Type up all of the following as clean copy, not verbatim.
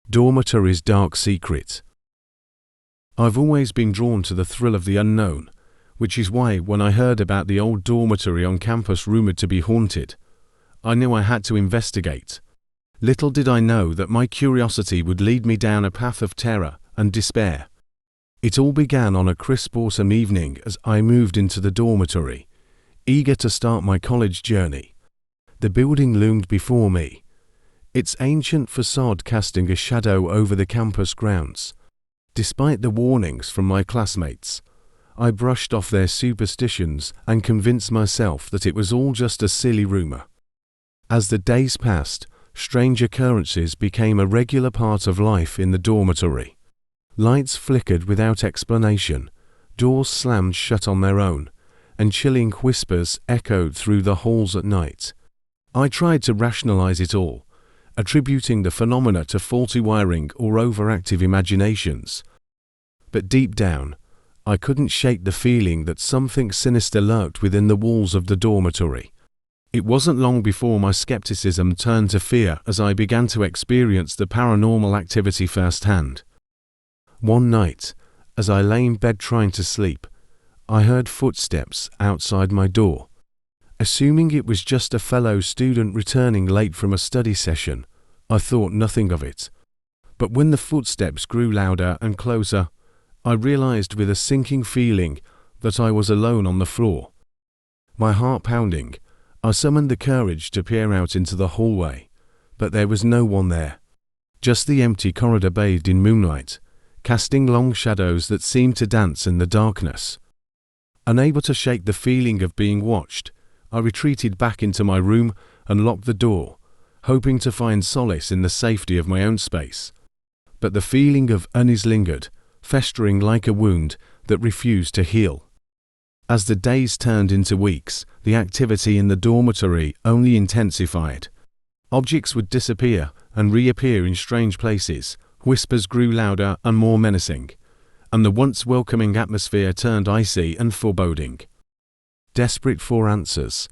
Dormitory's Dark Secret. I've always been drawn to the thrill of the unknown, which is why when I heard about the old dormitory on campus rumored to be haunted, I knew I had to investigate. Little did I know that my curiosity would lead me down a path of terror and despair. It all began on a crisp autumn evening as I moved into the dormitory, eager to start my college journey. The building loomed before me, its ancient facade casting a shadow over the campus grounds. Despite the warnings from my classmates, I brushed off their superstitions and convinced myself that it was all just a silly rumor. As the days passed, strange occurrences became a regular part of life in the dormitory. Lights flickered without explanation, doors slammed shut on their own, and chilling whispers echoed through the halls at night. I tried to rationalize it all, attributing the phenomena to faulty wiring or overactive imaginations. But deep down, I couldn't shake the feeling that something sinister lurked within the walls of the dormitory. It wasn't long before my skepticism turned to fear as I began to experience the paranormal activity firsthand. One night, as I lay in bed trying to sleep, I heard footsteps outside my door. Assuming it was just a fellow student returning late from a study session, I thought nothing of it. But when the footsteps grew louder and closer, I realized with a sinking feeling that I was alone on the floor. My heart pounding, I summoned the courage to peer out into the hallway, but there was no one there. Just the empty corridor bathed in moonlight, casting long shadows that seemed to dance in the darkness. Unable to shake the feeling of being watched, I retreated back into my room and locked the door, hoping to find solace in the safety of my own space. But the feeling of unease lingered, festering like a wound that refused to heal. As the days turned into weeks, the activity in the dormitory only intensified. Objects would disappear and reappear in strange places, whispers grew louder and more menacing, and the once welcoming atmosphere turned icy and foreboding. Desperate for answers,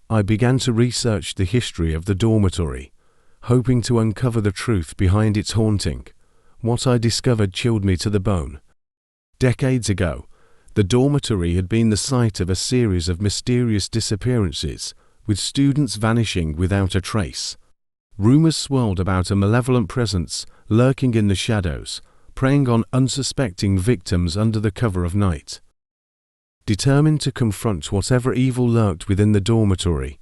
I began to research the history of the dormitory, hoping to uncover the truth behind its haunting. What I discovered chilled me to the bone. Decades ago, the dormitory had been the site of a series of mysterious disappearances, with students vanishing without a trace. Rumors swirled about a malevolent presence lurking in the shadows, preying on unsuspecting victims under the cover of night. Determined to confront whatever evil lurked within the dormitory,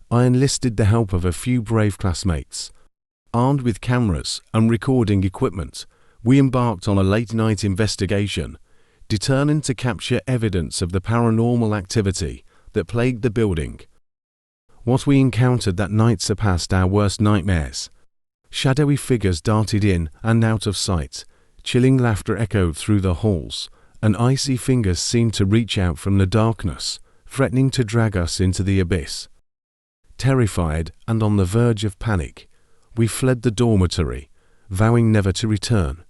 I enlisted the help of a few brave classmates. Armed with cameras and recording equipment, we embarked on a late-night investigation, determined to capture evidence of the paranormal activity that plagued the building. What we encountered that night surpassed our worst nightmares. Shadowy figures darted in and out of sight, chilling laughter echoed through the halls, and icy fingers seemed to reach out from the darkness, threatening to drag us into the abyss. Terrified and on the verge of panic, we fled the dormitory, vowing never to return.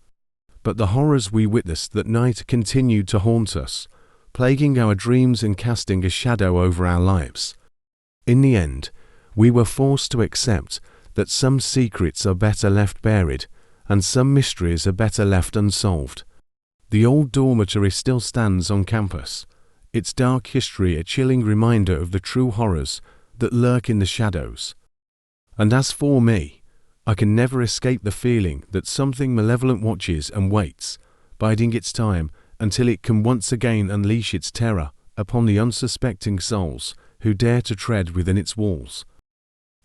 But the horrors we witnessed that night continued to haunt us, plaguing our dreams and casting a shadow over our lives. In the end, we were forced to accept that some secrets are better left buried, and some mysteries are better left unsolved. The old dormitory still stands on campus, its dark history a chilling reminder of the true horrors that lurk in the shadows. And as for me, I can never escape the feeling that something malevolent watches and waits, biding its time until it can once again unleash its terror upon the unsuspecting souls who dare to tread within its walls.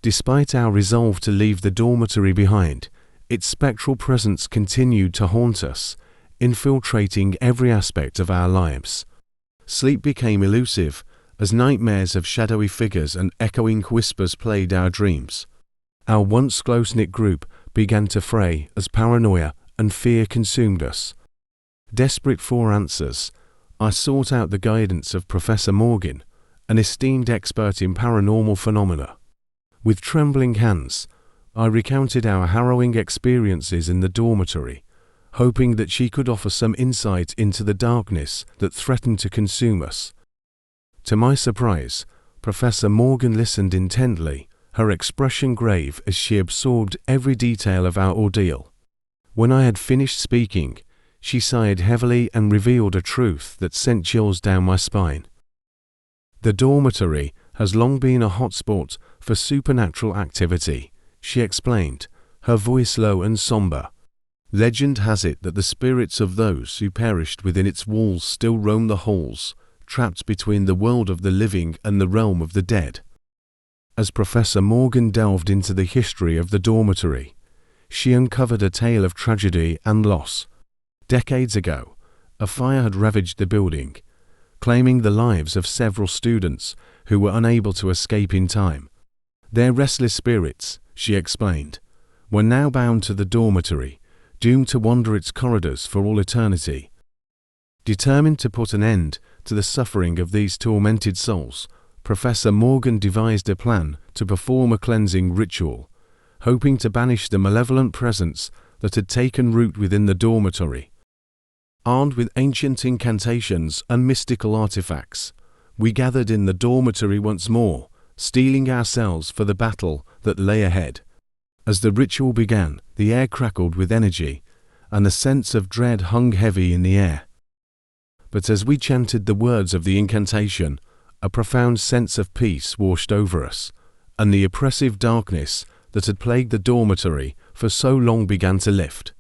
Despite our resolve to leave the dormitory behind, its spectral presence continued to haunt us, infiltrating every aspect of our lives. Sleep became elusive as nightmares of shadowy figures and echoing whispers plagued our dreams. Our once close-knit group began to fray as paranoia and fear consumed us. Desperate for answers, I sought out the guidance of Professor Morgan, an esteemed expert in paranormal phenomena. With trembling hands, I recounted our harrowing experiences in the dormitory, hoping that she could offer some insight into the darkness that threatened to consume us. To my surprise, Professor Morgan listened intently, her expression grave as she absorbed every detail of our ordeal. When I had finished speaking, she sighed heavily and revealed a truth that sent chills down my spine. The dormitory has long been a hotspot for supernatural activity, she explained, her voice low and somber. Legend has it that the spirits of those who perished within its walls still roam the halls, trapped between the world of the living and the realm of the dead. As Professor Morgan delved into the history of the dormitory, she uncovered a tale of tragedy and loss. Decades ago, a fire had ravaged the building, claiming the lives of several students who were unable to escape in time. Their restless spirits, she explained, were now bound to the dormitory, doomed to wander its corridors for all eternity. Determined to put an end to the suffering of these tormented souls, Professor Morgan devised a plan to perform a cleansing ritual, hoping to banish the malevolent presence that had taken root within the dormitory. Armed with ancient incantations and mystical artifacts, we gathered in the dormitory once more, steeling ourselves for the battle that lay ahead. As the ritual began, the air crackled with energy, and a sense of dread hung heavy in the air. But as we chanted the words of the incantation, a profound sense of peace washed over us, and the oppressive darkness that had plagued the dormitory for so long began to lift.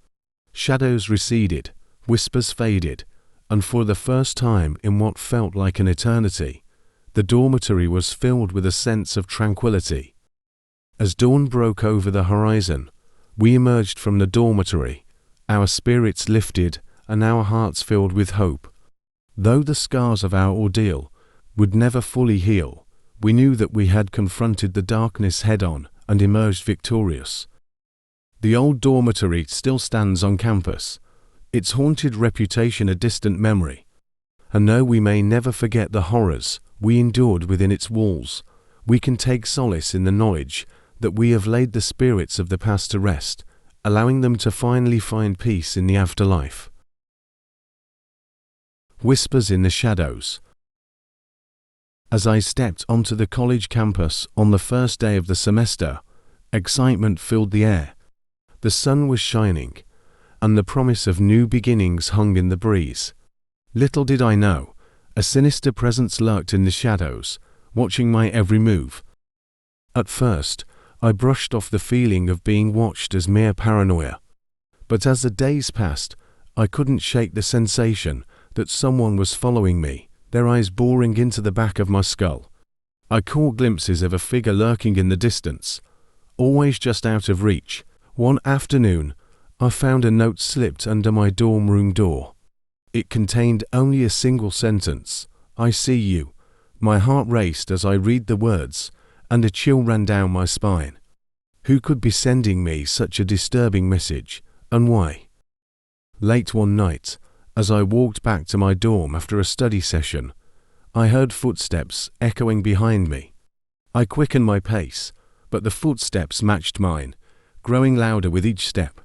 Shadows receded, whispers faded, and for the first time in what felt like an eternity, the dormitory was filled with a sense of tranquility. As dawn broke over the horizon, we emerged from the dormitory, our spirits lifted and our hearts filled with hope. Though the scars of our ordeal would never fully heal, we knew that we had confronted the darkness head-on and emerged victorious. The old dormitory still stands on campus, its haunted reputation a distant memory. And though we may never forget the horrors we endured within its walls, we can take solace in the knowledge that we have laid the spirits of the past to rest, allowing them to finally find peace in the afterlife. Whispers in the shadows. As I stepped onto the college campus on the first day of the semester, excitement filled the air. The sun was shining, and the promise of new beginnings hung in the breeze. Little did I know, a sinister presence lurked in the shadows, watching my every move. At first, I brushed off the feeling of being watched as mere paranoia. But as the days passed, I couldn't shake the sensation that someone was following me, their eyes boring into the back of my skull. I caught glimpses of a figure lurking in the distance, always just out of reach. One afternoon, I found a note slipped under my dorm room door. It contained only a single sentence, "I see you." My heart raced as I read the words, and a chill ran down my spine. Who could be sending me such a disturbing message, and why? Late one night, as I walked back to my dorm after a study session, I heard footsteps echoing behind me. I quickened my pace, but the footsteps matched mine, growing louder with each step.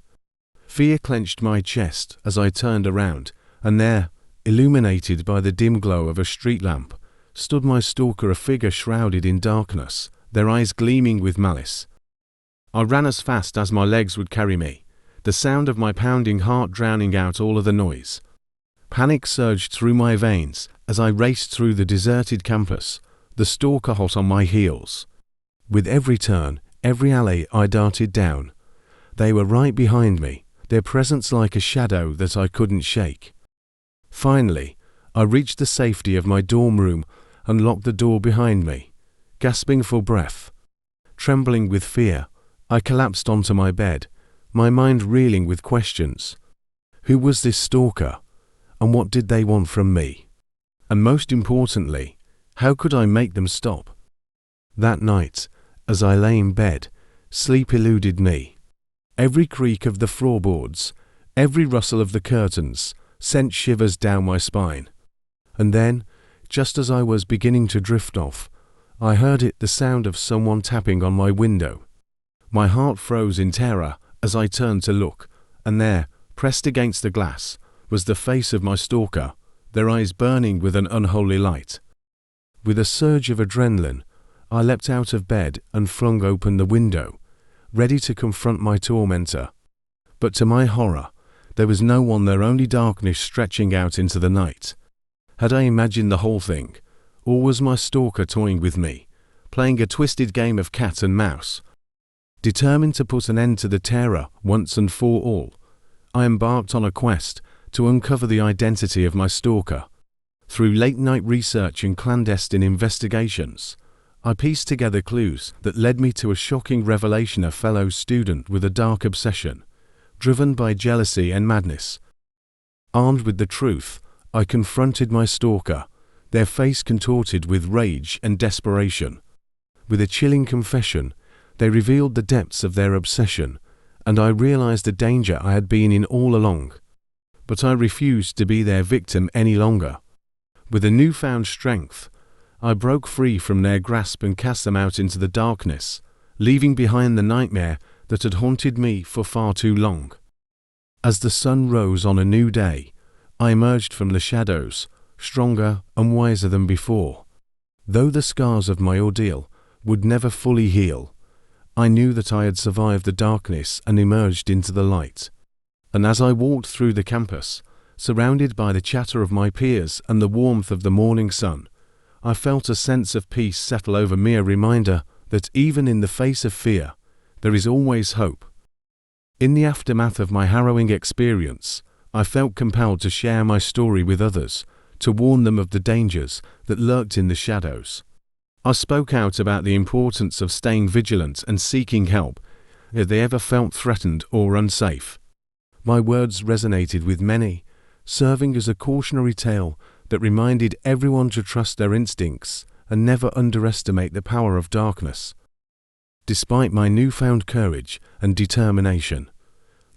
Fear clenched my chest as I turned around, and there, illuminated by the dim glow of a street lamp, stood my stalker, a figure shrouded in darkness, their eyes gleaming with malice. I ran as fast as my legs would carry me, the sound of my pounding heart drowning out all other noise. Panic surged through my veins as I raced through the deserted campus, the stalker hot on my heels. With every turn, every alley I darted down, they were right behind me, their presence like a shadow that I couldn't shake. Finally, I reached the safety of my dorm room and locked the door behind me. Gasping for breath, trembling with fear, I collapsed onto my bed, my mind reeling with questions. Who was this stalker, and what did they want from me? And most importantly, how could I make them stop? That night, as I lay in bed, sleep eluded me. Every creak of the floorboards, every rustle of the curtains, sent shivers down my spine. And then, just as I was beginning to drift off, I heard the sound of someone tapping on my window. My heart froze in terror as I turned to look, and there, pressed against the glass, was the face of my stalker, their eyes burning with an unholy light. With a surge of adrenaline, I leapt out of bed and flung open the window, ready to confront my tormentor. But to my horror, there was no one there, only darkness stretching out into the night. Had I imagined the whole thing, or was my stalker toying with me, playing a twisted game of cat and mouse? Determined to put an end to the terror once and for all, I embarked on a quest to uncover the identity of my stalker. Through late-night research and clandestine investigations, I pieced together clues that led me to a shocking revelation: a fellow student with a dark obsession, driven by jealousy and madness. Armed with the truth, I confronted my stalker, their face contorted with rage and desperation. With a chilling confession, they revealed the depths of their obsession, and I realized the danger I had been in all along. But I refused to be their victim any longer. With a newfound strength, I broke free from their grasp and cast them out into the darkness, leaving behind the nightmare that had haunted me for far too long. As the sun rose on a new day, I emerged from the shadows, stronger and wiser than before. Though the scars of my ordeal would never fully heal, I knew that I had survived the darkness and emerged into the light. And as I walked through the campus, surrounded by the chatter of my peers and the warmth of the morning sun, I felt a sense of peace settle over me, a reminder that even in the face of fear, there is always hope. In the aftermath of my harrowing experience, I felt compelled to share my story with others, to warn them of the dangers that lurked in the shadows. I spoke out about the importance of staying vigilant and seeking help if they ever felt threatened or unsafe. My words resonated with many, serving as a cautionary tale that reminded everyone to trust their instincts and never underestimate the power of darkness. Despite my newfound courage and determination,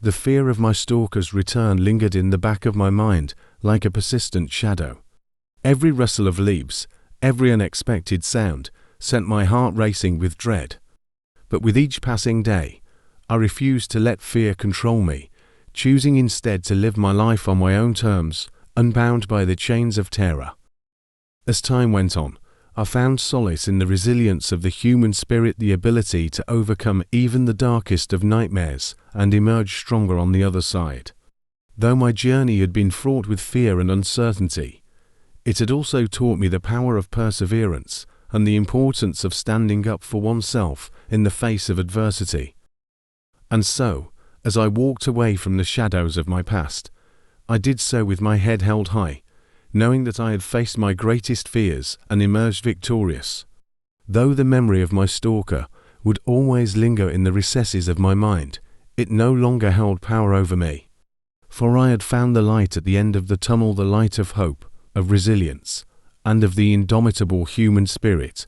the fear of my stalker's return lingered in the back of my mind like a persistent shadow. Every rustle of leaves, every unexpected sound sent my heart racing with dread. But with each passing day, I refused to let fear control me, choosing instead to live my life on my own terms, unbound by the chains of terror. As time went on, I found solace in the resilience of the human spirit, the ability to overcome even the darkest of nightmares and emerge stronger on the other side. Though my journey had been fraught with fear and uncertainty, it had also taught me the power of perseverance and the importance of standing up for oneself in the face of adversity. And so, as I walked away from the shadows of my past, I did so with my head held high, knowing that I had faced my greatest fears and emerged victorious. Though the memory of my stalker would always linger in the recesses of my mind, it no longer held power over me. For I had found the light at the end of the tunnel, the light of hope, of resilience, and of the indomitable human spirit.